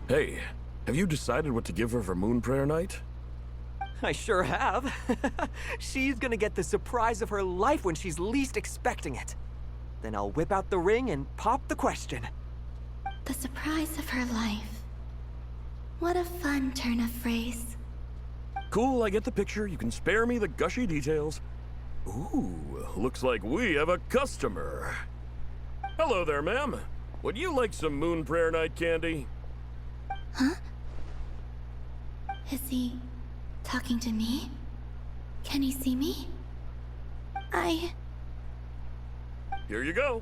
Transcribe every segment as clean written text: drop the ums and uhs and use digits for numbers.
Hey, have you decided what to give her for Moon Prayer Night? I sure have. She's gonna get the surprise of her life when she's least expecting it. Then I'll whip out the ring and pop the question. The surprise of her life. What a fun turn of phrase. Cool, I get the picture. You can spare me the gushy details. Ooh, looks like we have a customer. Hello there, ma'am. Would you like some Moon Prayer Night candy? Huh? Is he talking to me? Can he see me? Here you go.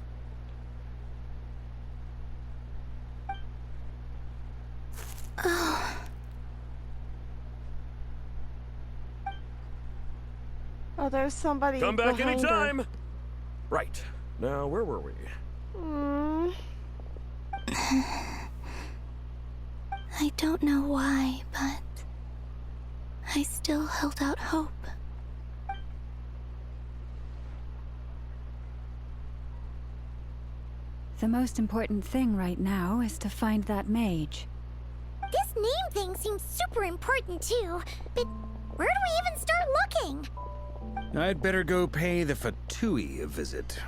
Oh. Oh, there's somebody Come back behind her. anytime. Right. Now, where were we? I don't know why, but I still held out hope. The most important thing right now is to find that mage. This name thing seems super important too, but where do we even start looking? I'd better go pay the Fatui a visit.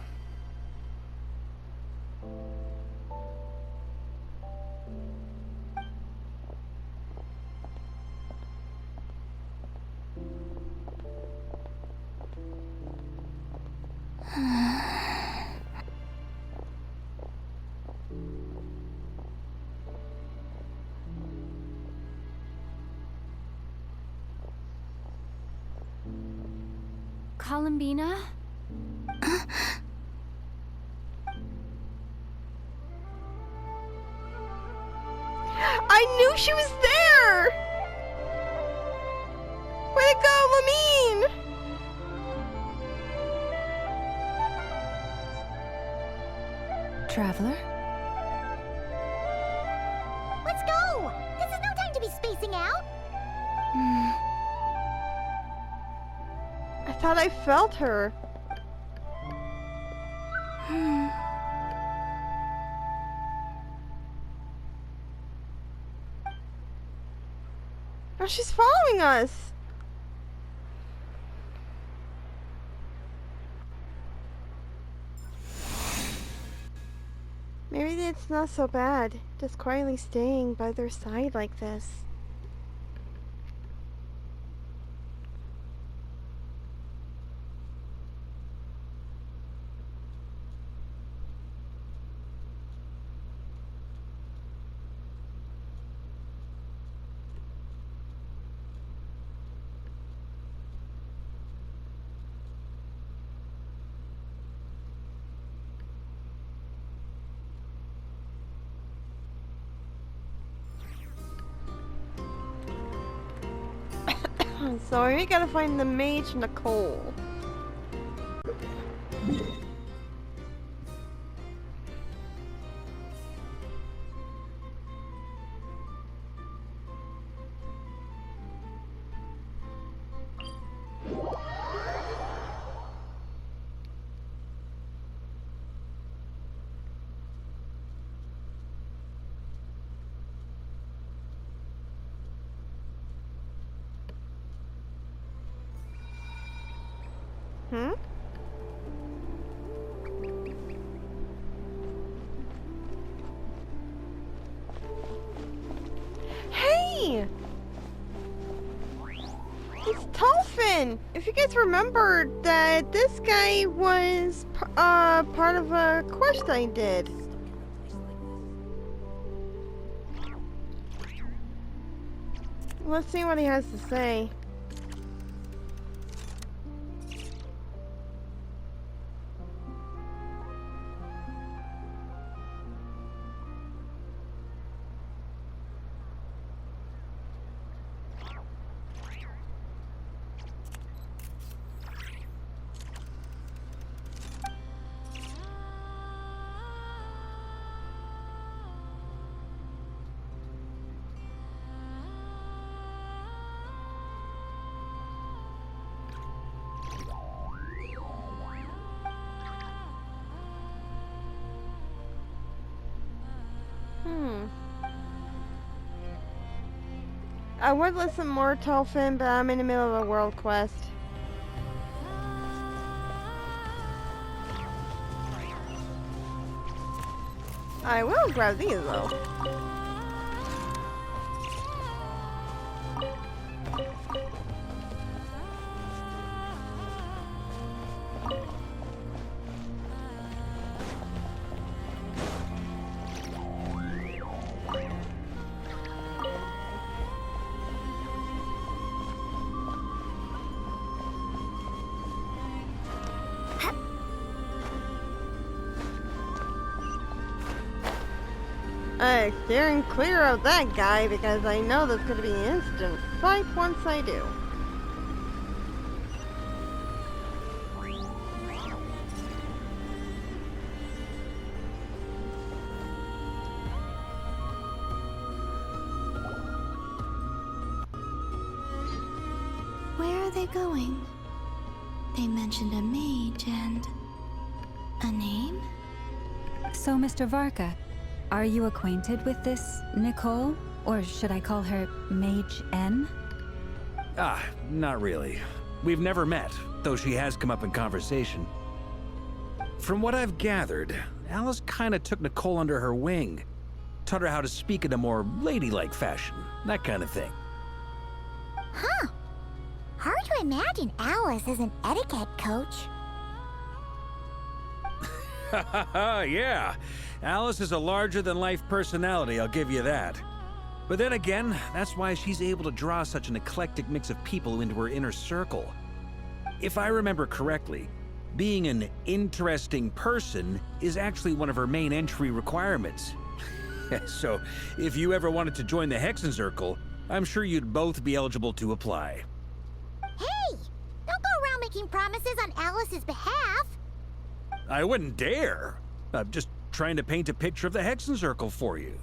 Columbina? I knew she was there! Way to go, Lamine! Traveler? Let's go! This is no time to be spacing out! I thought I felt her. Oh, she's following us. Maybe it's not so bad, just quietly staying by their side like this. So we gotta find the mage Nicole. Hmm? Hey! It's Tolfin! If you guys remember that this guy was part of a quest I did. Let's see what he has to say. I would listen more, Tolfin, but I'm in the middle of a world quest. I will grab these though. Steering clear of that guy because I know there's going to be an instant fight once I do. Where are they going? They mentioned a mage and a name? So, Mr. Varka, are you acquainted with this Nicole? Or should I call her Mage N? Ah, not really. We've never met, though she has come up in conversation. From what I've gathered, Alice kinda took Nicole under her wing. Taught her how to speak in a more ladylike fashion, that kind of thing. Huh. Hard to imagine Alice as an etiquette coach. Yeah. Alice is a larger-than-life personality, I'll give you that. But then again, that's why she's able to draw such an eclectic mix of people into her inner circle. If I remember correctly, being an interesting person is actually one of her main entry requirements. So, if you ever wanted to join the Hexenzirkel, I'm sure you'd both be eligible to apply. Hey! Don't go around making promises on Alice's behalf. I wouldn't dare. I'm just trying to paint a picture of the Hexenzirkel for you.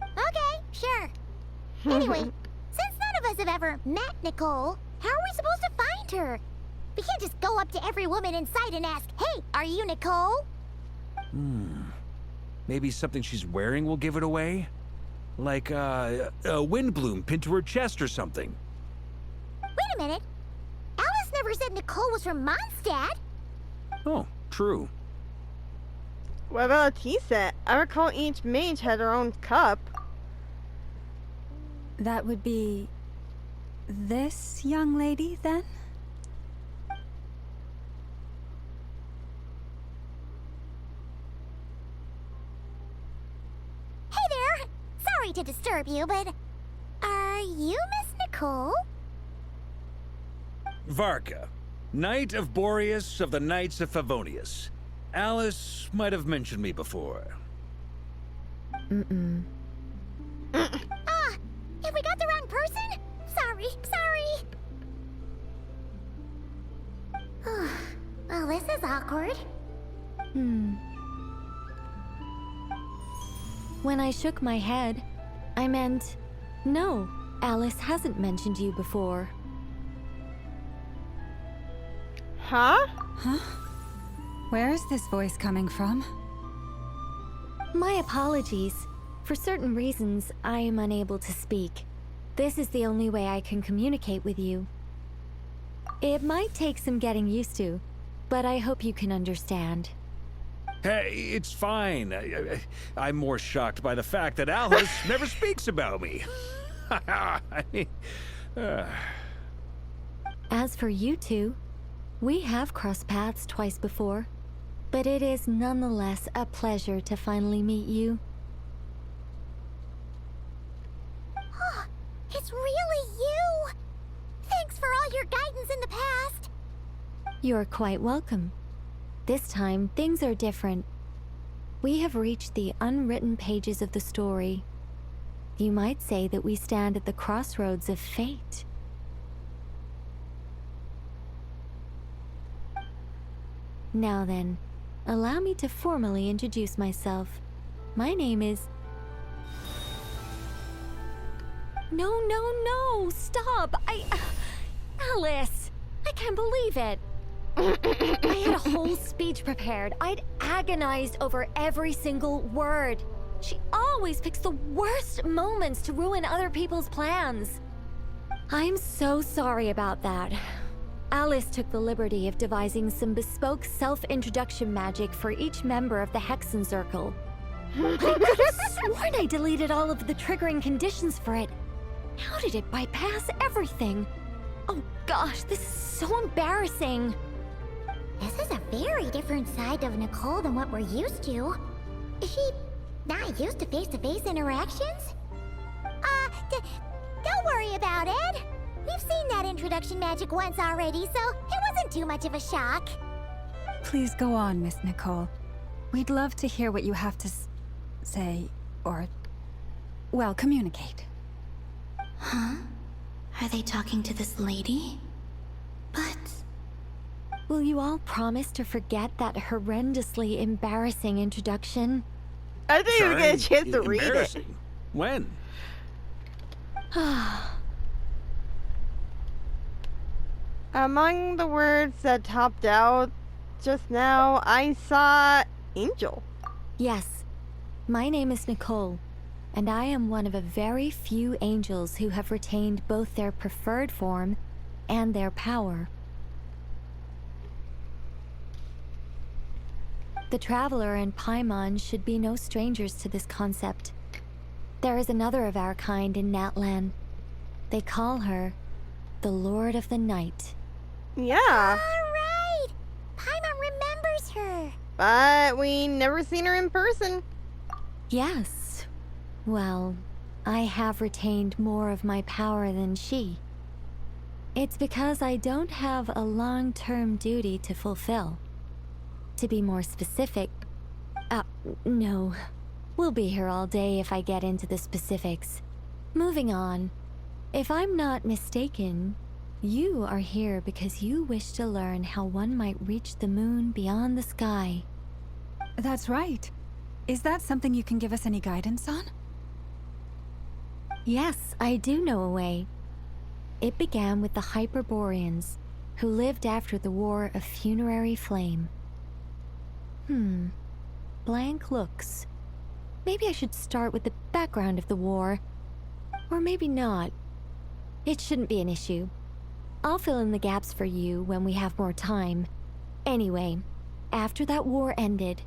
Okay, sure. Anyway, since none of us have ever met Nicole, how are we supposed to find her? We can't just go up to every woman in sight and ask, "Hey, are you Nicole?" Maybe something she's wearing will give it away? Like, a windbloom pinned to her chest or something. Wait a minute. Alice never said Nicole was from Mondstadt. Oh, true. What about a tea set? I recall each mage had their own cup. That would be this young lady, then? Hey there. Sorry to disturb you, but are you Miss Nicole? Varka, Knight of Boreas of the Knights of Favonius. Alice might have mentioned me before. Have we got the wrong person? Sorry. Well, this is awkward. When I shook my head, I meant, no, Alice hasn't mentioned you before. Huh? Where is this voice coming from? My apologies. For certain reasons, I am unable to speak. This is the only way I can communicate with you. It might take some getting used to, but I hope you can understand. Hey, it's fine. I'm more shocked by the fact that Alice never speaks about me. I mean, As for you two, we have crossed paths twice before, but it is nonetheless a pleasure to finally meet you. It's really you! Thanks for all your guidance in the past! You're quite welcome. This time, things are different. We have reached the unwritten pages of the story. You might say that we stand at the crossroads of fate. Now then, allow me to formally introduce myself. My name is... No, stop! Alice! I can't believe it! I had a whole speech prepared. I'd agonized over every single word. She always picks the worst moments to ruin other people's plans. I'm so sorry about that. Alice took the liberty of devising some bespoke self-introduction magic for each member of the Hexen Circle. But I could have sworn I deleted all of the triggering conditions for it. How did it bypass everything? Oh gosh, this is so embarrassing. This is a very different side of Nicole than what we're used to. Is she not used to face-to-face interactions? Don't worry about it. We've seen that introduction magic once already, so it wasn't too much of a shock. Please go on, Miss Nicole. We'd love to hear what you have to say, or, well, communicate. Huh? Are they talking to this lady? But... Will you all promise to forget that horrendously embarrassing introduction? I didn't even get a chance to read it. Embarrassing. When? Among the words that topped out just now, I saw Angel. Yes, my name is Nicole, and I am one of a very few angels who have retained both their preferred form and their power. The Traveler and Paimon should be no strangers to this concept. There is another of our kind in Natlan. They call her the Lord of the Night. Yeah, Alright! Paimon remembers her. but we never seen her in person. Yes. Well, I have retained more of my power than she. It's because I don't have a long-term duty to fulfill. To be more specific... no. We'll be here all day if I get into the specifics. Moving on. If I'm not mistaken, you are here because you wish to learn how one might reach the moon beyond the sky. That's right. Is that something you can give us any guidance on? Yes, I do know a way. It began with the Hyperboreans, who lived after the War of Funerary Flame. Blank looks. Maybe I should start with the background of the war. Or maybe not. It shouldn't be an issue. I'll fill in the gaps for you when we have more time. Anyway, after that war ended,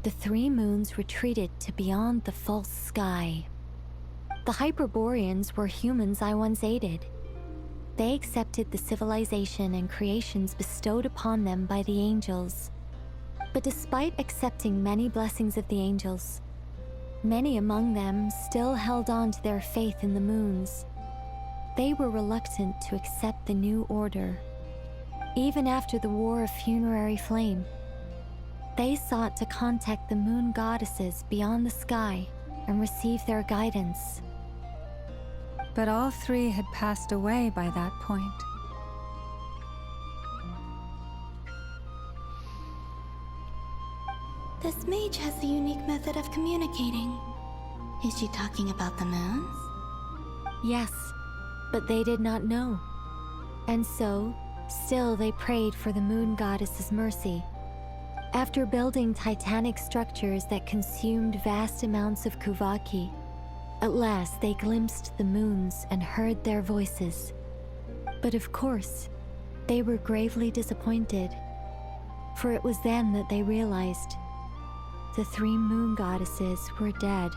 the three moons retreated to beyond the false sky. The Hyperboreans were humans I once aided. They accepted the civilization and creations bestowed upon them by the angels. But despite accepting many blessings of the angels, many among them still held on to their faith in the moons. They were reluctant to accept the new order. Even after the War of Funerary Flame, they sought to contact the moon goddesses beyond the sky and receive their guidance. But all three had passed away by that point. this mage has a unique method of communicating. Is she talking about the moons? Yes, but they did not know. And so, still they prayed for the moon goddess's mercy. After building titanic structures that consumed vast amounts of Kuvaki, at last they glimpsed the moons and heard their voices. But of course, they were gravely disappointed, for it was then that they realized the three moon goddesses were dead.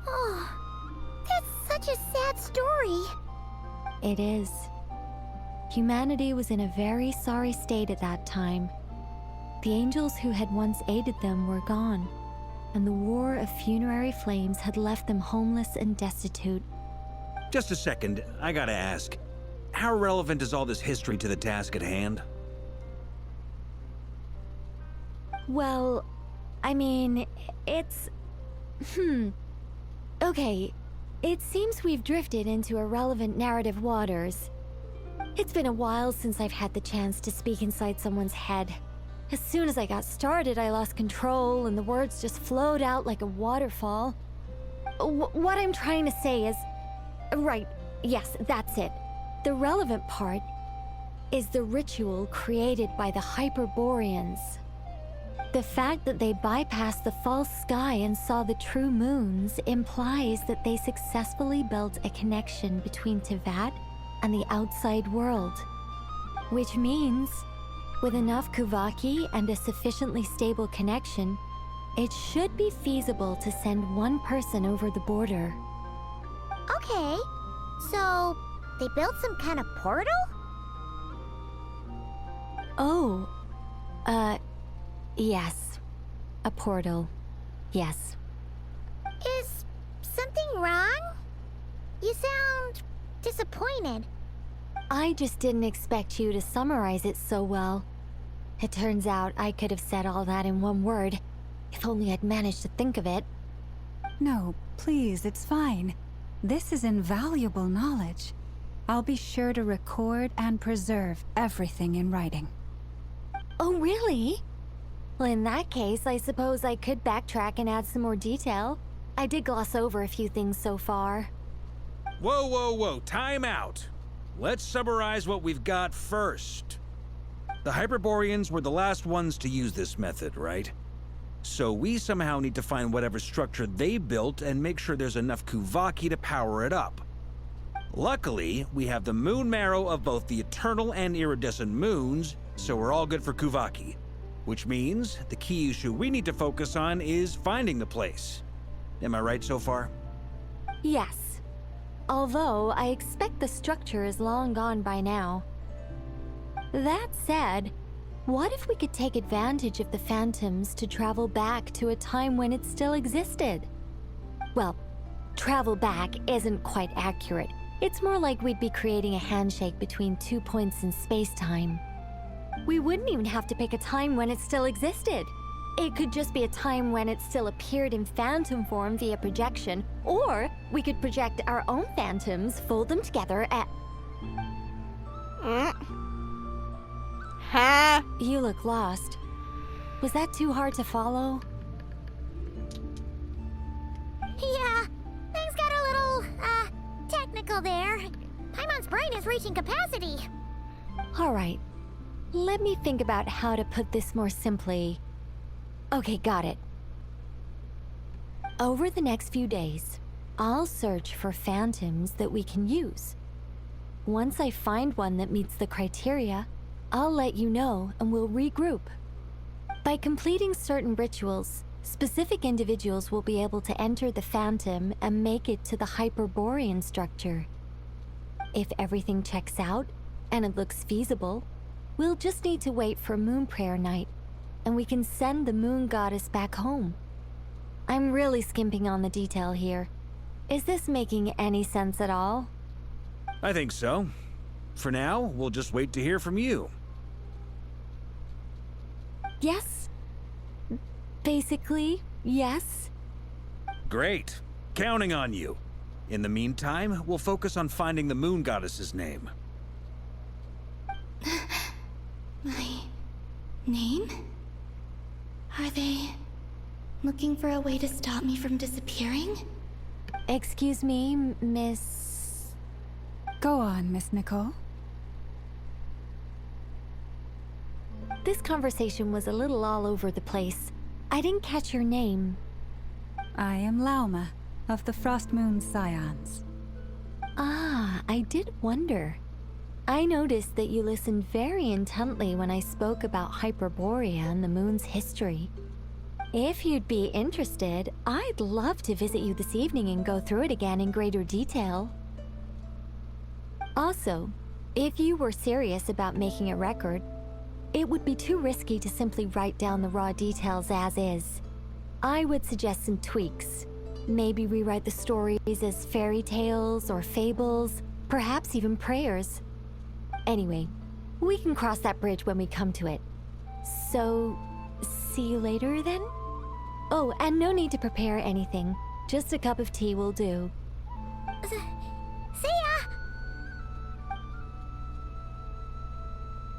Oh, that's such a sad story. It is. Humanity was in a very sorry state at that time. The angels who had once aided them were gone, and the War of Funerary Flames had left them homeless and destitute. Just a second, I gotta ask. How relevant is all this history to the task at hand? Well, I mean, it's... Okay, it seems we've drifted into irrelevant narrative waters. It's been a while since I've had the chance to speak inside someone's head. As soon as I got started, I lost control and the words just flowed out like a waterfall. What I'm trying to say is... Right, yes, that's it. The relevant part is the ritual created by the Hyperboreans. The fact that they bypassed the false sky and saw the true moons implies that they successfully built a connection between Teyvat and the outside world. Which means, with enough Kuvaki and a sufficiently stable connection, it should be feasible to send one person over the border. Okay, so they built some kind of portal? Oh, yes. A portal. Yes. Is something wrong? You sound disappointed. I just didn't expect you to summarize it so well. It turns out I could have said all that in one word, if only I'd managed to think of it. No, please, it's fine. This is invaluable knowledge. I'll be sure to record and preserve everything in writing. Oh, really? Well, in that case, I suppose I could backtrack and add some more detail. I did gloss over a few things so far. Whoa, whoa, whoa, time out. Let's summarize what we've got first. The Hyperboreans were the last ones to use this method, right? So we somehow need to find whatever structure they built and make sure there's enough Kuvaki to power it up. Luckily, we have the moon marrow of both the eternal and iridescent moons, so we're all good for Kuvaki. Which means the key issue we need to focus on is finding the place. Am I right so far? Yes. Although I expect the structure is long gone by now. That said, what if we could take advantage of the phantoms to travel back to a time when it still existed? Well, travel back isn't quite accurate. It's more like we'd be creating a handshake between 2 points in space-time. We wouldn't even have to pick a time when it still existed. It could just be a time when it still appeared in phantom form via projection, or we could project our own phantoms, fold them together at... Ha! You look lost. Was that too hard to follow? Yeah, things got a little, technical there. Paimon's brain is reaching capacity. All right. Let me think about how to put this more simply. Okay, got it. Over the next few days, I'll search for phantoms that we can use. Once I find one that meets the criteria, I'll let you know and we'll regroup. By completing certain rituals, specific individuals will be able to enter the phantom and make it to the Hyperborean structure. If everything checks out and it looks feasible, we'll just need to wait for Moon Prayer Night, and we can send the Moon Goddess back home. I'm really skimping on the detail here. Is this making any sense at all? I think so. For now, we'll just wait to hear from you. Yes. Basically, yes. Great. Counting on you. In the meantime, we'll focus on finding the Moon Goddess's name. My name? Are they looking for a way to stop me from disappearing? Excuse me, Miss... Go on, Miss Nicole. This conversation was a little all over the place. I didn't catch your name. I am Lauma, of the Frost Moon Scions. Ah, I did wonder. I noticed that you listened very intently when I spoke about Hyperborea and the moon's history. If you'd be interested, I'd love to visit you this evening and go through it again in greater detail. Also, if you were serious about making a record, it would be too risky to simply write down the raw details as is. I would suggest some tweaks. Maybe rewrite the stories as fairy tales or fables, perhaps even prayers. Anyway, we can cross that bridge when we come to it. So, see you later then? Oh, and no need to prepare anything. Just a cup of tea will do. See ya!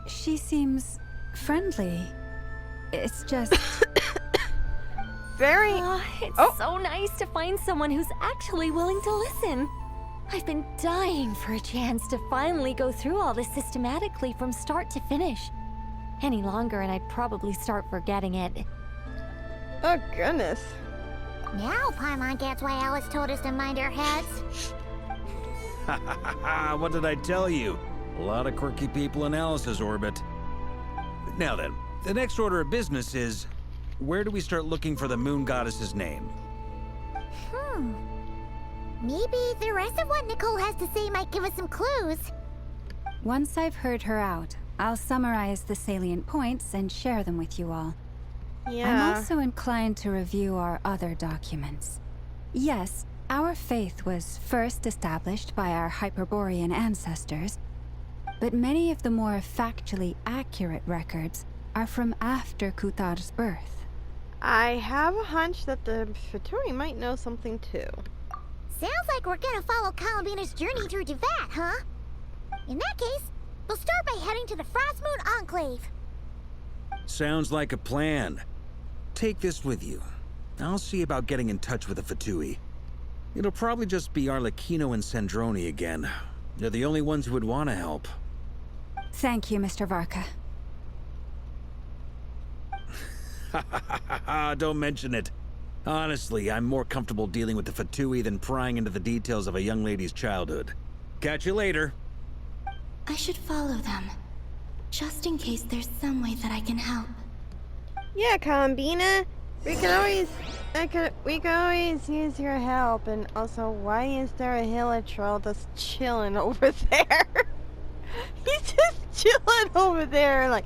She seems friendly. It's just... Very. It's so nice to find someone who's actually willing to listen. I've been dying for a chance to finally go through all this systematically from start to finish. Any longer and I'd probably start forgetting it. Oh, goodness. Now Paimon gets why Alice told us to mind our heads. What did I tell you? A lot of quirky people in Alice's orbit. Now then, the next order of business is, where do we start looking for the moon goddess's name? Maybe the rest of what Nicole has to say might give us some clues. Once I've heard her out, I'll summarize the salient points and share them with you all. Yeah. I'm also inclined to review our other documents. Yes, our faith was first established by our Hyperborean ancestors, but many of the more factually accurate records are from after Kutar's birth. I have a hunch that the Fatui might know something too. Sounds like we're gonna follow Columbina's journey through Devat, huh? In that case, we'll start by heading to the Frostmoon Enclave. Sounds like a plan. Take this with you. I'll see about getting in touch with the Fatui. It'll probably just be Arlecchino and Sandroni again. They're the only ones who would want to help. Thank you, Mr. Varka. Don't mention it. Honestly, I'm more comfortable dealing with the Fatui than prying into the details of a young lady's childhood. Catch you later. I should follow them, just in case there's some way that I can help. Yeah, Columbina. We could always use your help. And also, why is there a Hilichurl just chilling over there? He's just chilling over there, like.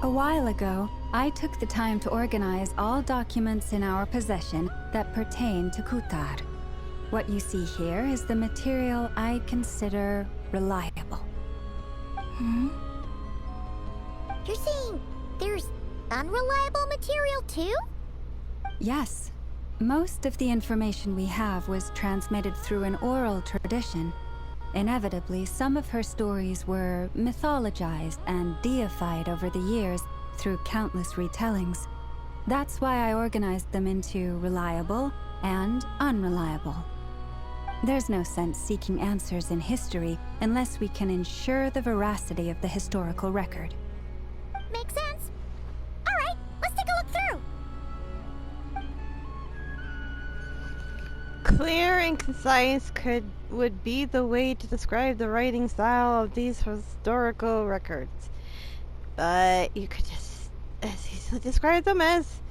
A while ago, I took the time to organize all documents in our possession that pertain to Kutar. What you see here is the material I consider reliable. You're saying there's unreliable material too? Yes. Most of the information we have was transmitted through an oral tradition. Inevitably, some of her stories were mythologized and deified over the years through countless retellings. That's why I organized them into reliable and unreliable. There's no sense seeking answers in history unless we can ensure the veracity of the historical record. Makes sense. Alright, let's take a look through. Clear and concise would be the way to describe the writing style of these historical records. But you could just as easily describe them as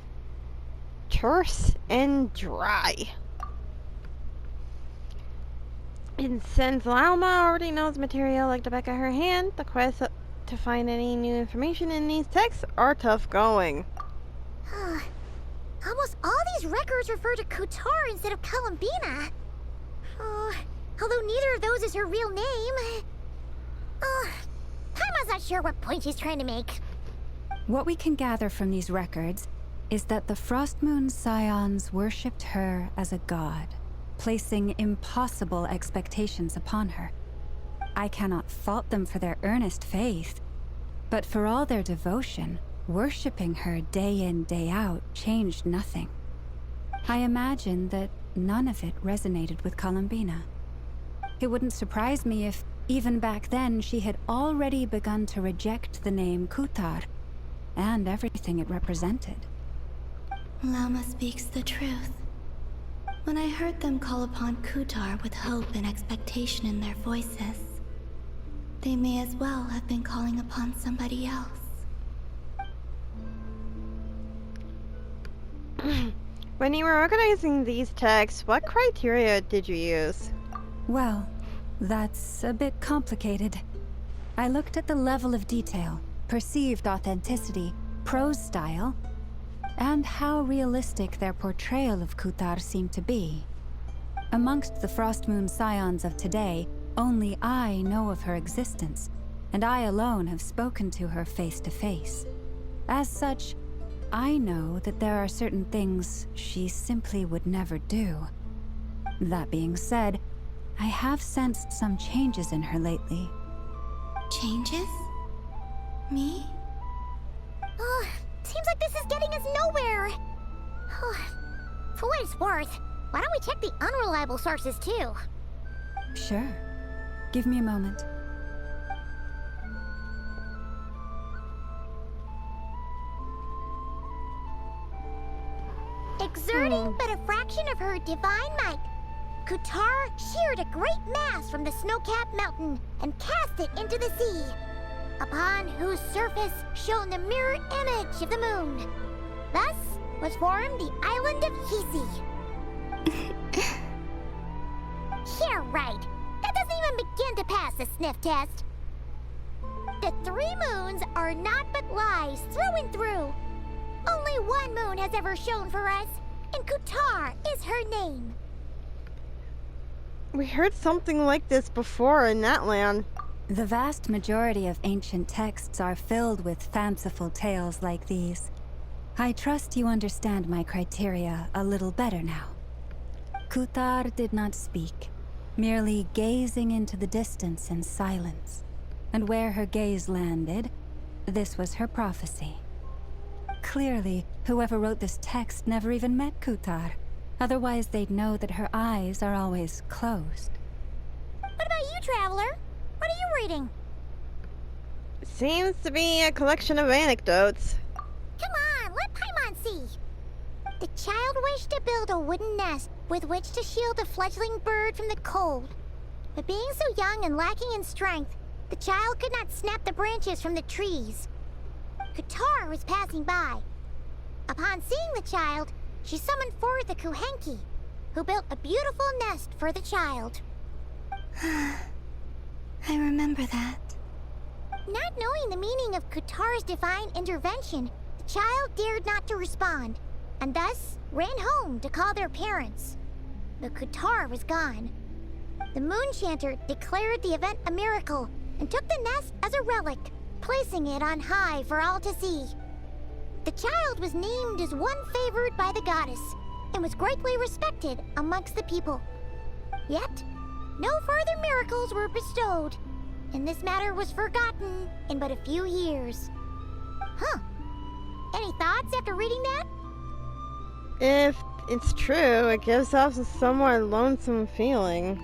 terse and dry. And since Lalma already knows material like the back of her hand, the quest to find any new information in these texts are tough going. Almost all these records refer to Kutar instead of Columbina. Although neither of those is her real name. Paimon's not sure what point she's trying to make. What we can gather from these records is that the Frostmoon Scions worshipped her as a god, placing impossible expectations upon her. I cannot fault them for their earnest faith, but for all their devotion, worshipping her day in, day out changed nothing. I imagine that none of it resonated with Columbina. It wouldn't surprise me if, even back then, she had already begun to reject the name Kutar and everything it represented. Lama speaks the truth. When I heard them call upon Kutar with hope and expectation in their voices, they may as well have been calling upon somebody else. When you were organizing these texts, what criteria did you use? Well, that's a bit complicated. I looked at the level of detail, perceived authenticity, prose style, and how realistic their portrayal of Kutar seemed to be. Amongst the Frostmoon Scions of today, only I know of her existence, and I alone have spoken to her face to face. As such, I know that there are certain things she simply would never do. That being said, I have sensed some changes in her lately. Changes? Me? Seems like this is getting us nowhere. For what it's worth, why don't we check the unreliable sources too? Sure. Give me a moment. Exerting but a fraction of her divine might, Kutar sheared a great mass from the snow-capped mountain and cast it into the sea, upon whose surface shone the mirror image of the moon. Thus was formed the island of Hisi. Yeah, right. That doesn't even begin to pass the sniff test. The 3 moons are naught but lies through and through. Only one moon has ever shone for us, and Kutar is her name. We heard something like this before in Natlan. The vast majority of ancient texts are filled with fanciful tales like these. I trust you understand my criteria a little better now. Kutar did not speak, merely gazing into the distance in silence. And where her gaze landed, this was her prophecy. Clearly, whoever wrote this text never even met Kutar. Otherwise, they'd know that her eyes are always closed. What about you, Traveler? What are you reading? Seems to be a collection of anecdotes. Come on, let Paimon see. The child wished to build a wooden nest with which to shield a fledgling bird from the cold. But being so young and lacking in strength, the child could not snap the branches from the trees. Kutar was passing by. Upon seeing the child, she summoned forth the Kuhenki, who built a beautiful nest for the child. I remember that. Not knowing the meaning of Kutar's divine intervention, the child dared not to respond, and thus ran home to call their parents. But Kutar was gone. The Moon-Chanter declared the event a miracle and took the nest as a relic, placing it on high for all to see. The child was named as one favored by the goddess, and was greatly respected amongst the people. Yet, no further miracles were bestowed, and this matter was forgotten in but a few years. Huh. Any thoughts after reading that? If it's true, it gives off a somewhat lonesome feeling.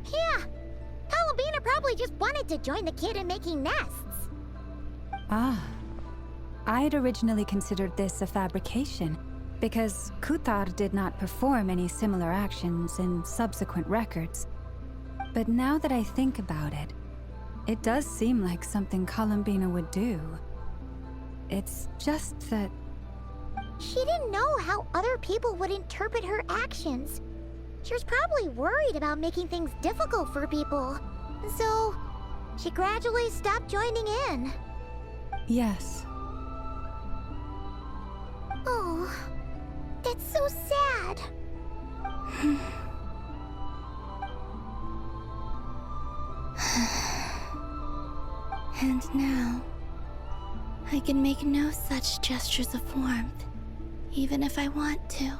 Yeah. Columbina probably just wanted to join the kid in making nests. Ah. I'd originally considered this a fabrication, because Kutar did not perform any similar actions in subsequent records. But now that I think about it, it does seem like something Columbina would do. It's just that... She didn't know how other people would interpret her actions. She was probably worried about making things difficult for people. So, she gradually stopped joining in. Yes. Oh, that's so sad. And now, I can make no such gestures of warmth, even if I want to.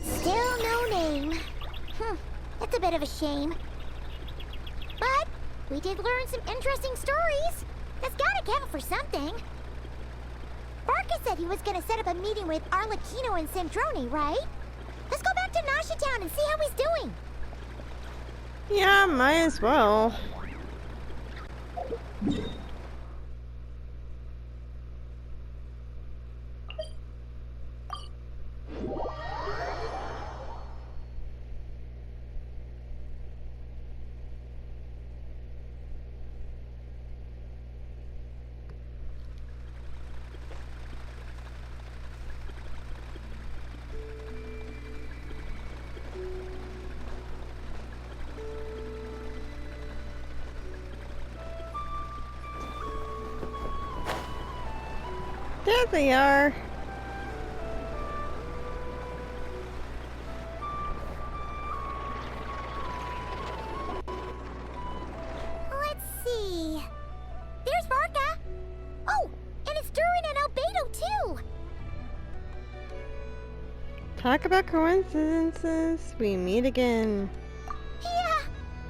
Still no name. That's a bit of a shame. But we did learn some interesting stories. That's gotta count for something. Barca said he was gonna set up a meeting with Arlecchino and Sandrone, right? Let's go back to Nasha Town and see how he's doing. Yeah, might as well. There they are. Let's see. There's Barca. Oh, and it's Durin and Albedo too. Talk about coincidences. We meet again. Yeah,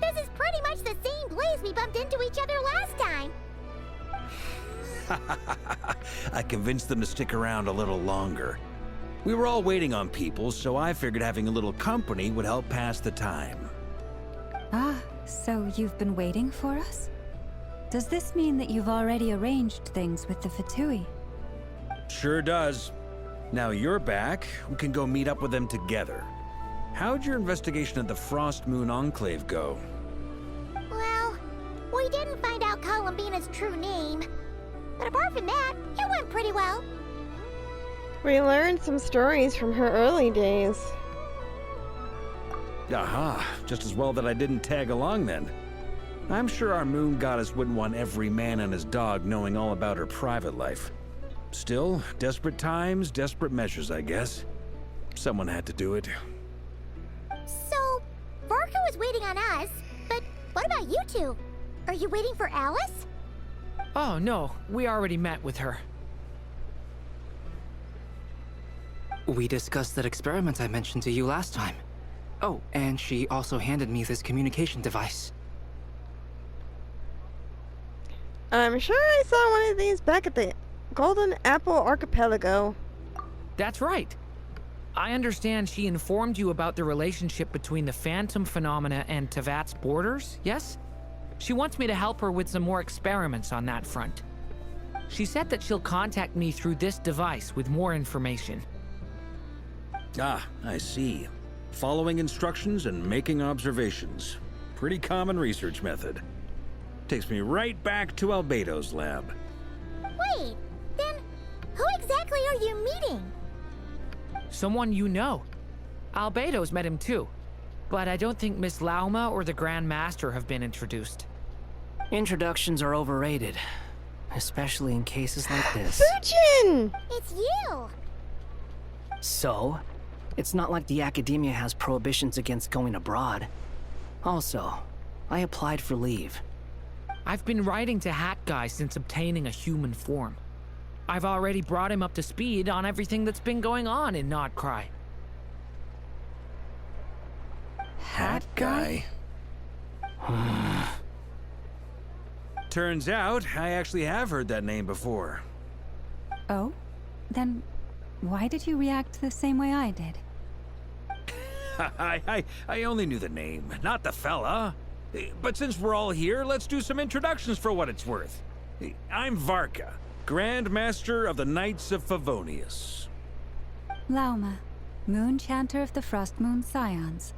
this is pretty much the same place we bumped into each other last time. I convinced them to stick around a little longer. We were all waiting on people, so I figured having a little company would help pass the time. Ah, so you've been waiting for us? Does this mean that you've already arranged things with the Fatui? Sure does. Now you're back, we can go meet up with them together. How'd your investigation of the Frost Moon Enclave go? Well, we didn't find out Columbina's true name. But apart from that, it went pretty well. We learned some stories from her early days. Aha, just as well that I didn't tag along then. I'm sure our moon goddess wouldn't want every man and his dog knowing all about her private life. Still, desperate times, desperate measures, I guess. Someone had to do it. So, Varka was waiting on us, but what about you two? Are you waiting for Alice? Oh, no. We already met with her. We discussed that experiment I mentioned to you last time. Oh, and she also handed me this communication device. I'm sure I saw one of these back at the Golden Apple Archipelago. That's right. I understand she informed you about the relationship between the Phantom phenomena and Tevat's borders, yes? She wants me to help her with some more experiments on that front. She said that she'll contact me through this device with more information. Ah, I see. Following instructions and making observations. Pretty common research method. Takes me right back to Albedo's lab. Wait, then who exactly are you meeting? Someone you know. Albedo's met him too. But I don't think Miss Lauma or the Grand Master have been introduced. Introductions are overrated, especially in cases like this. Fujin! It's you! So, it's not like the academia has prohibitions against going abroad. Also, I applied for leave. I've been writing to Hat Guy since obtaining a human form. I've already brought him up to speed on everything that's been going on in Notcry. Hat guy? Turns out, I actually have heard that name before. Oh? Then why did you react the same way I did? I only knew the name, not the fella. But since we're all here, let's do some introductions for what it's worth. I'm Varka, Grand Master of the Knights of Favonius. Lauma, Moon Chanter of the Frost Moon Scions.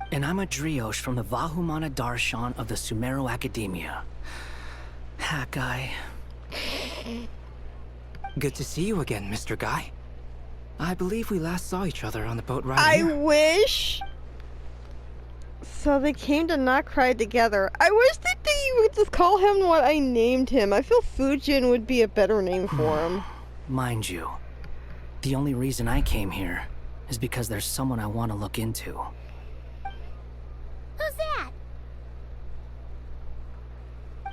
And I'm a Driosh from the Vahumana Darshan of the Sumero Academia. Hat Guy. Good to see you again, Mr. Guy. I believe we last saw each other on the boat ride I here. wish. So they came to Notcry together. I wish that they would just call him what I named him. I feel Fujin would be a better name for him. Mind you, the only reason I came here is because there's someone I want to look into. Who's that?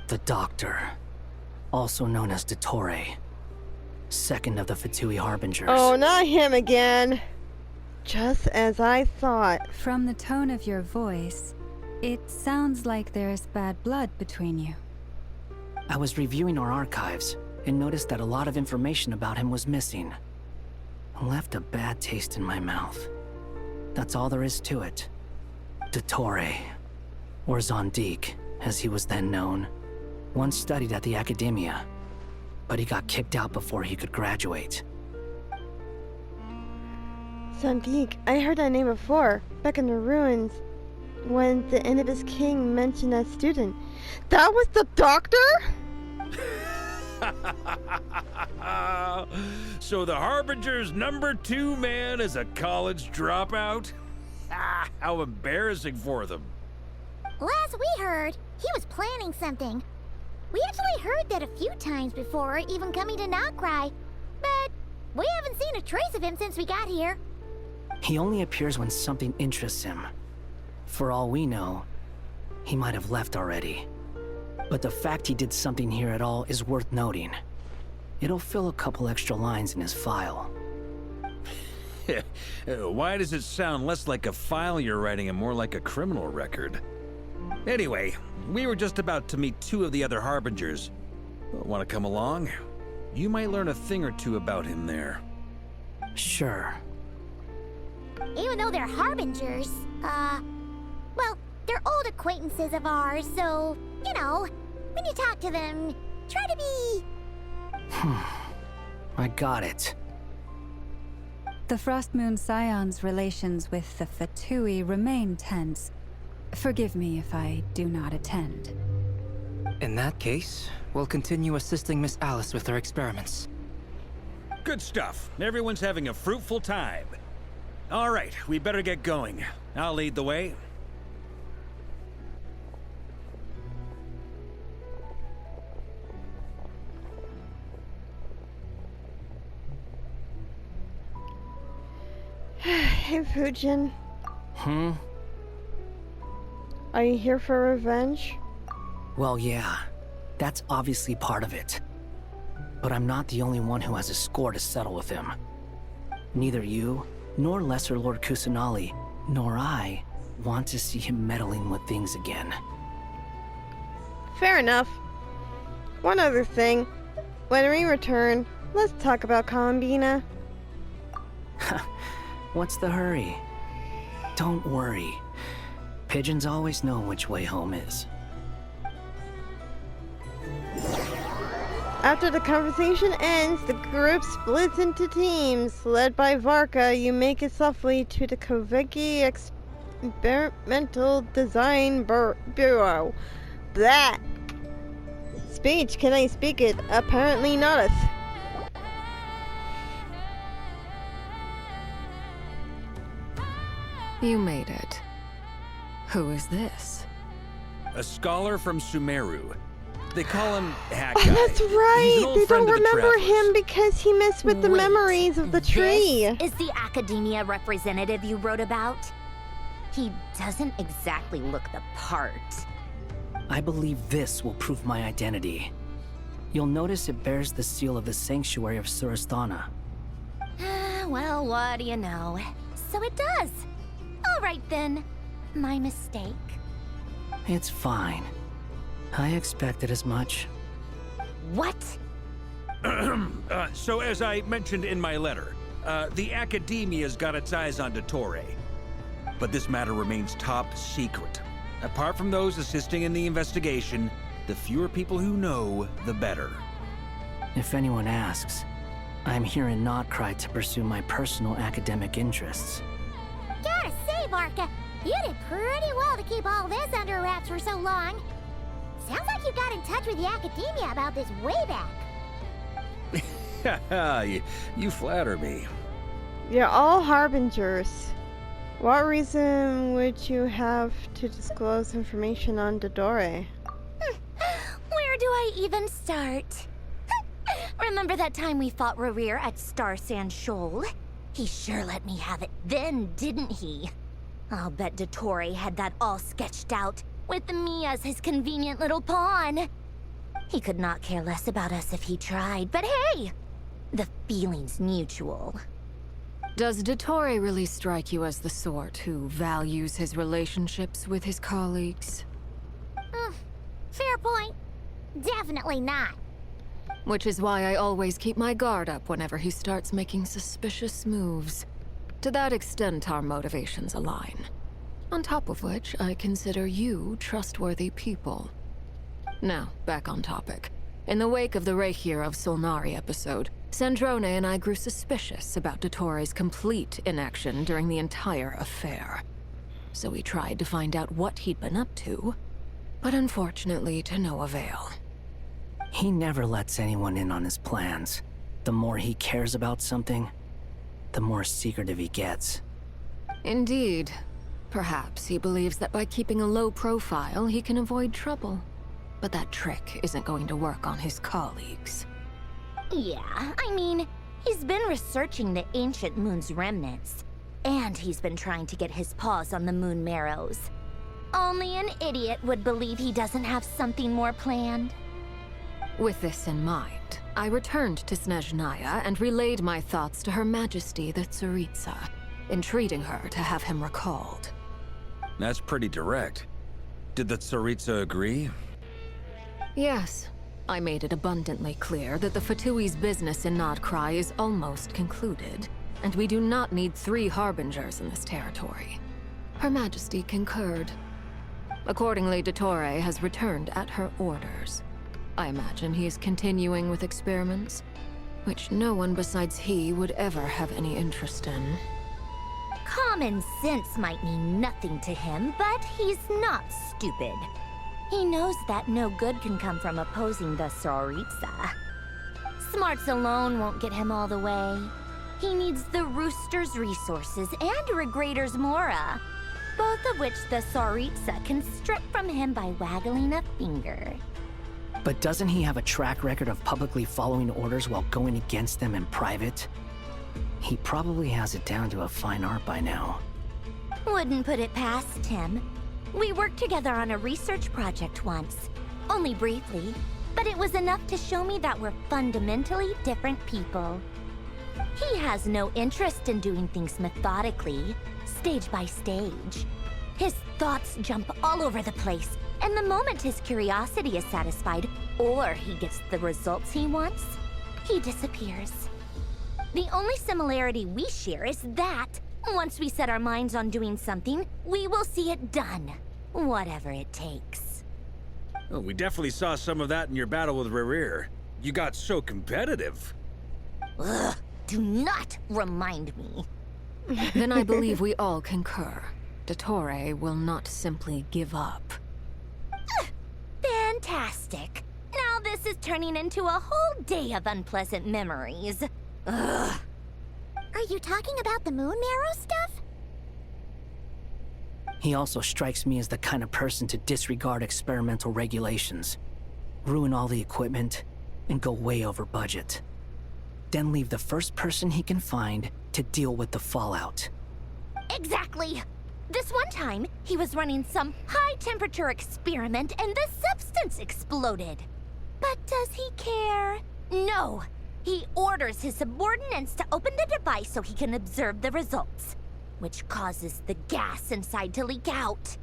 The Doctor, also known as Dottore, second of the Fatui Harbingers. Oh, not him again. Just as I thought. From the tone of your voice, it sounds like there's bad blood between you. I was reviewing our archives and noticed that a lot of information about him was missing. Left a bad taste in my mouth. That's all there is to it. Dottore, or Zondique, as he was then known, once studied at the Academia, but he got kicked out before he could graduate. Zondique, I heard that name before, back in the ruins, when the Inibis King mentioned that student. That was the Doctor? So the Harbinger's #2 man is a college dropout? How embarrassing for them. Last we heard, he was planning something. We actually heard that a few times before, even coming to Notcry, but we haven't seen a trace of him since we got here. He only appears when something interests him. For all we know, he might have left already. But the fact he did something here at all is worth noting. It'll fill a couple extra lines in his file. Why does it sound less like a file you're writing and more like a criminal record? Anyway, we were just about to meet 2 of the other Harbingers. Want to come along? You might learn a thing or two about him there. Sure. Even though they're harbingers, well, they're old acquaintances of ours, so, you know, when you talk to them, try to be... I got it. The Frostmoon Scion's relations with the Fatui remain tense. Forgive me if I do not attend. In that case, we'll continue assisting Miss Alice with her experiments. Good stuff. Everyone's having a fruitful time. All right, we better get going. I'll lead the way. Hey, Fujin. Are you here for revenge? Well, yeah. That's obviously part of it. But I'm not the only one who has a score to settle with him. Neither you, nor Lesser Lord Kusanali, nor I want to see him meddling with things again. Fair enough. One other thing. When we return, let's talk about Columbina. What's the hurry? Don't worry. Pigeons always know which way home is. After the conversation ends, the group splits into teams. Led by Varka, you make it softly to the Koveki Experimental Design Bureau. That speech, can I speak it? Apparently not. You made it. Who is this? A scholar from Sumeru. They call him Hakai. Oh, that's He's right! an old They friend don't of the remember Travelers. him because he messed with the Wait, memories of the tree. This is the academia representative you wrote about? He doesn't exactly look the part. I believe this will prove my identity. You'll notice it bears the seal of the Sanctuary of Surasthana. Well, what do you know? So it does. All right then. My mistake. It's fine. I expected as much. What? So as I mentioned in my letter, the Academia's got its eyes on Dottore. But this matter remains top secret. Apart from those assisting in the investigation, the fewer people who know, the better. If anyone asks, I'm here in Notcry to pursue my personal academic interests. Gotta say, Varka, you did pretty well to keep all this under wraps for so long. Sounds like you got in touch with the academia about this way back. You flatter me. You're all harbingers. What reason would you have to disclose information on Dottore? Where do I even start? Remember that time we fought Rerir at Star Sand Shoal? He sure let me have it then, didn't he? I'll bet Dottore had that all sketched out, with me as his convenient little pawn. He could not care less about us if he tried, but hey! The feeling's mutual. Does Dottore really strike you as the sort who values his relationships with his colleagues? Fair point. Definitely not. Which is why I always keep my guard up whenever he starts making suspicious moves. To that extent, our motivations align. On top of which, I consider you trustworthy people. Now, back on topic. In the wake of the Reikir of Solnari episode, Sandrone and I grew suspicious about Dottore's complete inaction during the entire affair. So we tried to find out what he'd been up to, but unfortunately to no avail. He never lets anyone in on his plans. The more he cares about something, the more secretive he gets. Indeed. Perhaps he believes that by keeping a low profile, he can avoid trouble. But that trick isn't going to work on his colleagues. Yeah, I mean, he's been researching the ancient moon's remnants. And he's been trying to get his paws on the moon marrows. Only an idiot would believe he doesn't have something more planned. With this in mind, I returned to Snezhnaya and relayed my thoughts to Her Majesty the Tsaritsa, entreating her to have him recalled. That's pretty direct. Did the Tsaritsa agree? Yes. I made it abundantly clear that the Fatui's business in Nodcry is almost concluded, and we do not need 3 harbingers in this territory. Her Majesty concurred. Accordingly, Dottore has returned at her orders. I imagine he's continuing with experiments, which no one besides he would ever have any interest in. Common sense might mean nothing to him, but he's not stupid. He knows that no good can come from opposing the Tsaritsa. Smarts alone won't get him all the way. He needs the Rooster's resources and Regrator's Mora, both of which the Tsaritsa can strip from him by waggling a finger. But doesn't he have a track record of publicly following orders while going against them in private? He probably has it down to a fine art by now. Wouldn't put it past him. We worked together on a research project once. Only briefly, but it was enough to show me that we're fundamentally different people. He has no interest in doing things methodically, stage by stage. His thoughts jump all over the place, and the moment his curiosity is satisfied, or he gets the results he wants, he disappears. The only similarity we share is that, once we set our minds on doing something, we will see it done, whatever it takes. Well, we definitely saw some of that in your battle with Rerir. You got so competitive. Ugh, do not remind me. Then I believe we all concur. Dottore will not simply give up. Fantastic. Now this is turning into a whole day of unpleasant memories. Ugh. Are you talking about the moon marrow stuff? He also strikes me as the kind of person to disregard experimental regulations, ruin all the equipment, and go way over budget. Then leave the first person he can find to deal with the fallout. Exactly. This one time, he was running some high-temperature experiment and the substance exploded. But does he care? No. He orders his subordinates to open the device so he can observe the results, which causes the gas inside to leak out.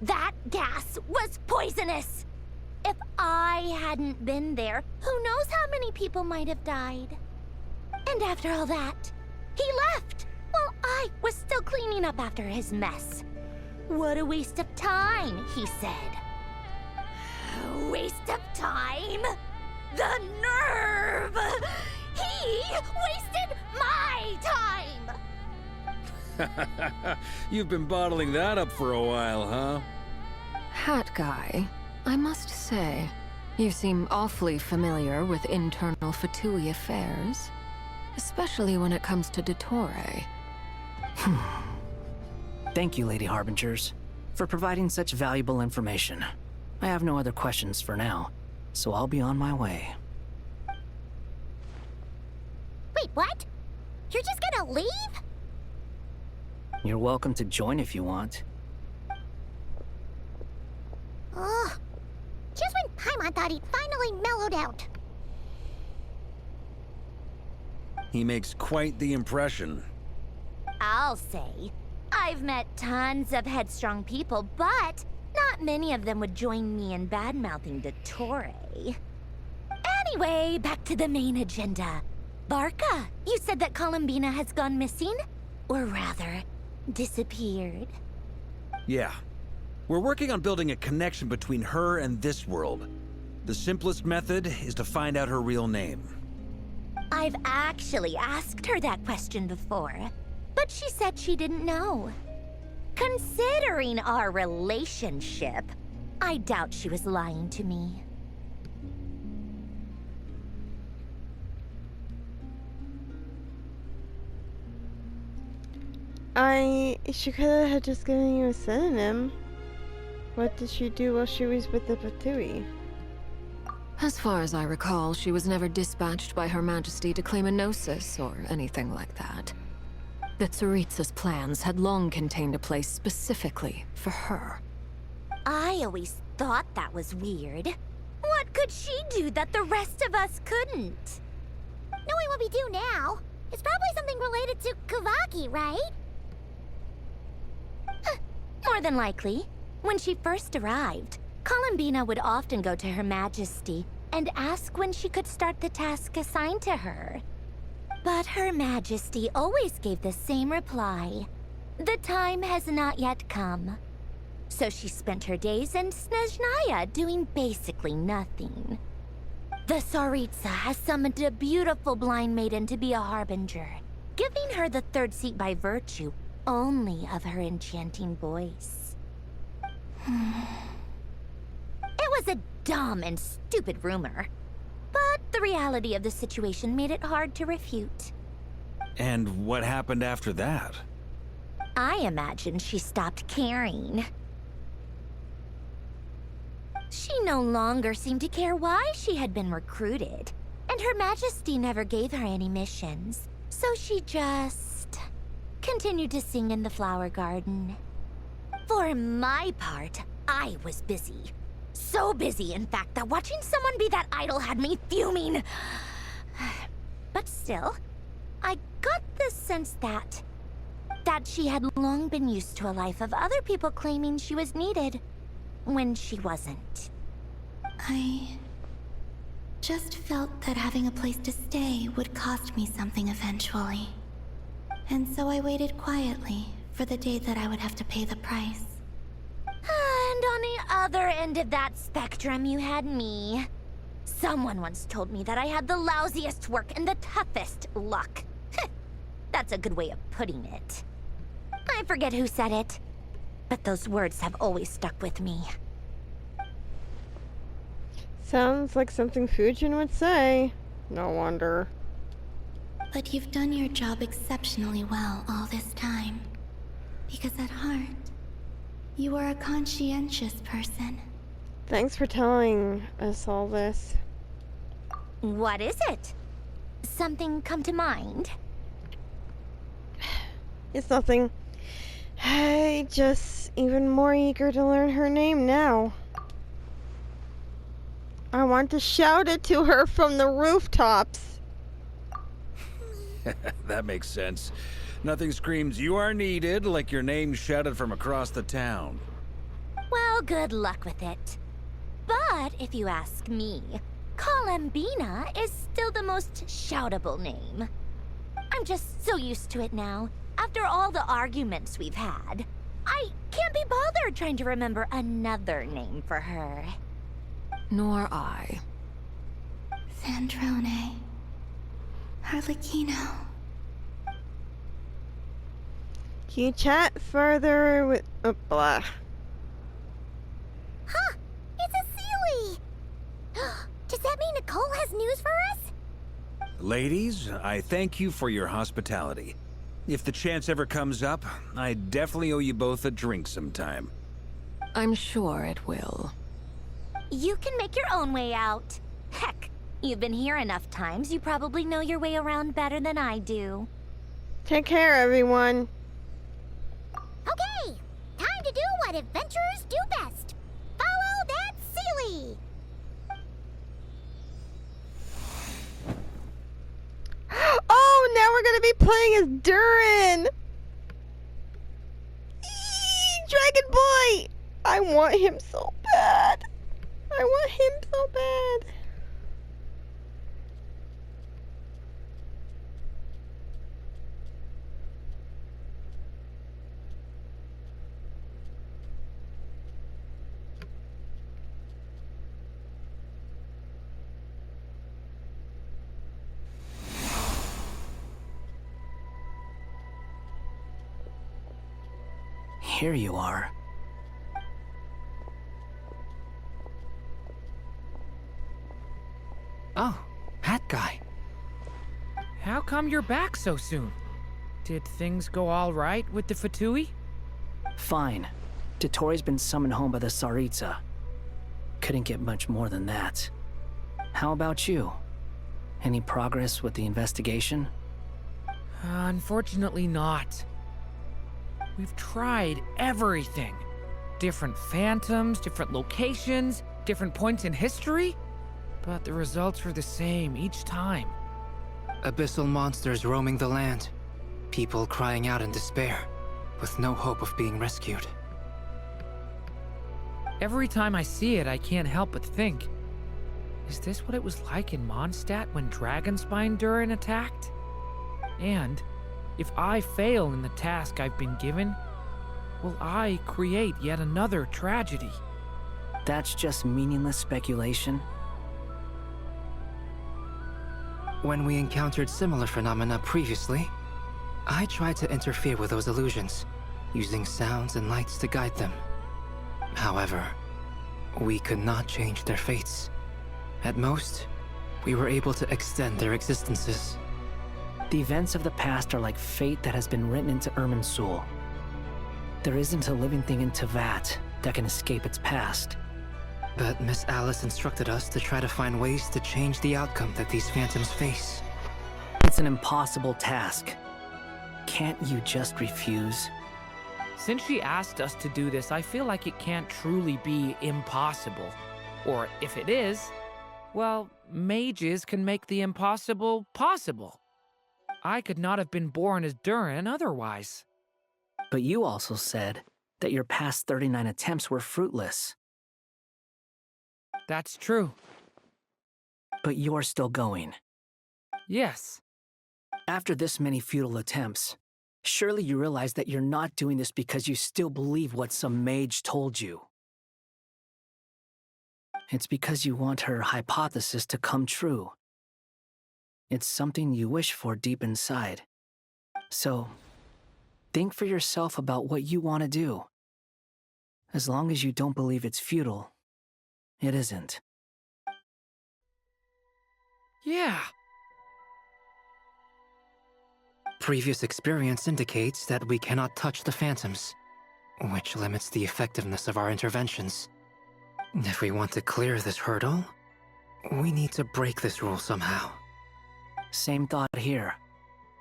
That gas was poisonous! If I hadn't been there, who knows how many people might have died. And after all that, he left, while I was still cleaning up after his mess. What a waste of time, he said. Waste of time? The nerve! He wasted my time! You've been bottling that up for a while, huh? Hat Guy, I must say, you seem awfully familiar with internal Fatui affairs. Especially when it comes to Dottore. Thank you, Lady Harbingers, for providing such valuable information. I have no other questions for now, so I'll be on my way. Wait, what? You're just gonna leave? You're welcome to join if you want. Ugh. Just when Paimon thought he'd finally mellowed out. He makes quite the impression. I'll say. I've met tons of headstrong people, but not many of them would join me in bad-mouthing Dottore. Anyway, back to the main agenda. Barca, you said that Columbina has gone missing? Or rather, disappeared. Yeah. We're working on building a connection between her and this world. The simplest method is to find out her real name. I've actually asked her that question before, but she said she didn't know. Considering our relationship, I doubt she was lying to me. She could have just given you a synonym. What did she do while she was with the Fatui? As far as I recall, she was never dispatched by Her Majesty to claim a gnosis or anything like that. The Tsaritsa's plans had long contained a place specifically for her. I always thought that was weird. What could she do that the rest of us couldn't? Knowing what we do now, it's probably something related to Kavaki, right? More than likely. When she first arrived, Columbina would often go to Her Majesty and ask when she could start the task assigned to her. But Her Majesty always gave the same reply. The time has not yet come. So she spent her days in Snezhnaya doing basically nothing. The Tsaritsa has summoned a beautiful blind maiden to be a harbinger, giving her the third seat by virtue only of her enchanting voice. It was a dumb and stupid rumor, but the reality of the situation made it hard to refute. And what happened after that? I imagine she stopped caring. She no longer seemed to care why she had been recruited, and Her Majesty never gave her any missions, so she just continued to sing in the flower garden. For my part, I was busy. So busy, in fact, that watching someone be that idol had me fuming. But still, I got the sense that she had long been used to a life of other people claiming she was needed when she wasn't. I just felt that having a place to stay would cost me something eventually. And so I waited quietly for the day that I would have to pay the price. And on the other end of that spectrum, you had me. Someone once told me that I had the lousiest work and the toughest luck. That's a good way of putting it. I forget who said it, but those words have always stuck with me. Sounds like something Fujin would say. No wonder. But you've done your job exceptionally well all this time. Because at heart, you are a conscientious person. Thanks for telling us all this. What is it? Something come to mind? It's nothing. I just even more eager to learn her name now. I want to shout it to her from the rooftops. That makes sense. Nothing screams "you are needed" like your name shouted from across the town. Well, good luck with it. But if you ask me, Kalambina is still the most shoutable name. I'm just so used to it now. After all the arguments we've had, I can't be bothered trying to remember another name for her. Nor I. Sandrone. Harlequino. Can you chat further with... Oh, blah. Huh! It's a Sealy! Does that mean Nicole has news for us? Ladies, I thank you for your hospitality. If the chance ever comes up, I definitely owe you both a drink sometime. I'm sure it will. You can make your own way out. Heck, you've been here enough times, you probably know your way around better than I do. Take care, everyone. Okay, time to do what adventurers do best. Follow that Sealy! Oh, now we're gonna be playing as Durin! Dragon Boy! I want him so bad. I want him so bad. Here you are. Oh, that guy. How come you're back so soon? Did things go all right with the Fatui? Fine. Dotori's been summoned home by the Tsaritsa. Couldn't get much more than that. How about you? Any progress with the investigation? Unfortunately not. We've tried everything. Different phantoms, different locations, different points in history. But the results were the same each time. Abyssal monsters roaming the land. People crying out in despair, with no hope of being rescued. Every time I see it, I can't help but think. Is this what it was like in Mondstadt when Dragonspine Durin attacked? And if I fail in the task I've been given, will I create yet another tragedy? That's just meaningless speculation. When we encountered similar phenomena previously, I tried to interfere with those illusions, using sounds and lights to guide them. However, we could not change their fates. At most, we were able to extend their existences. The events of the past are like fate that has been written into Irminsul. There isn't a living thing in Teyvat that can escape its past. But Miss Alice instructed us to try to find ways to change the outcome that these phantoms face. It's an impossible task. Can't you just refuse? Since she asked us to do this, I feel like it can't truly be impossible. Or if it is, well, mages can make the impossible possible. I could not have been born as Durin otherwise. But you also said that your past 39 attempts were fruitless. That's true. But you're still going. Yes. After this many futile attempts, surely you realize that you're not doing this because you still believe what some mage told you. It's because you want her hypothesis to come true. It's something you wish for deep inside. So, think for yourself about what you want to do. As long as you don't believe it's futile, it isn't. Yeah. Previous experience indicates that we cannot touch the phantoms, which limits the effectiveness of our interventions. If we want to clear this hurdle, we need to break this rule somehow. Same thought here.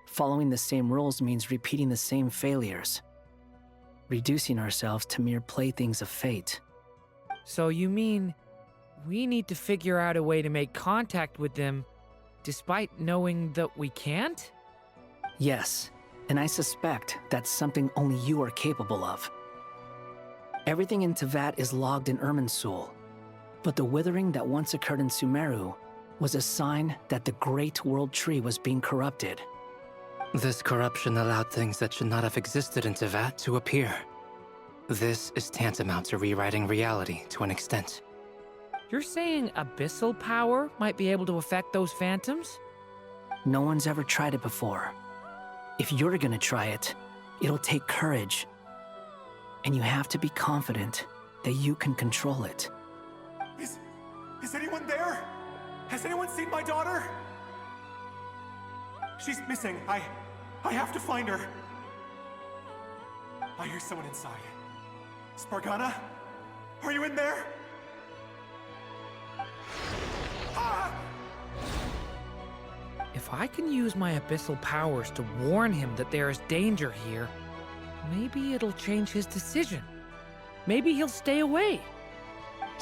Following the same rules means repeating the same failures. Reducing ourselves to mere playthings of fate. So you mean we need to figure out a way to make contact with them despite knowing that we can't? Yes, and I suspect that's something only you are capable of. Everything in Teyvat is logged in Irminsul, but the withering that once occurred in Sumeru was a sign that the Great World Tree was being corrupted. This corruption allowed things that should not have existed in Teyvat to appear. This is tantamount to rewriting reality to an extent. You're saying abyssal power might be able to affect those phantoms? No one's ever tried it before. If you're gonna try it, it'll take courage. And you have to be confident that you can control it. Is anyone there? Has anyone seen my daughter? She's missing. I have to find her. I hear someone inside. Spargana? Are you in there? Ah! If I can use my abyssal powers to warn him that there is danger here, maybe it'll change his decision. Maybe he'll stay away.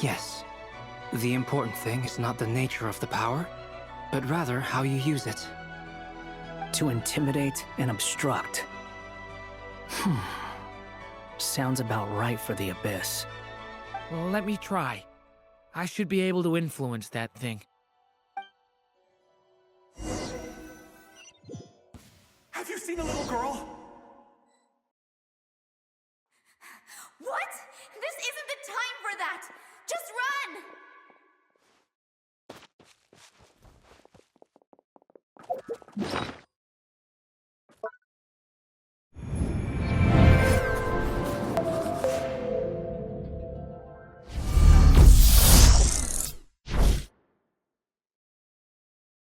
Yes. The important thing is not the nature of the power, but rather how you use it. To intimidate and obstruct. Sounds about right for the Abyss. Well, let me try. I should be able to influence that thing. Have you seen a little girl?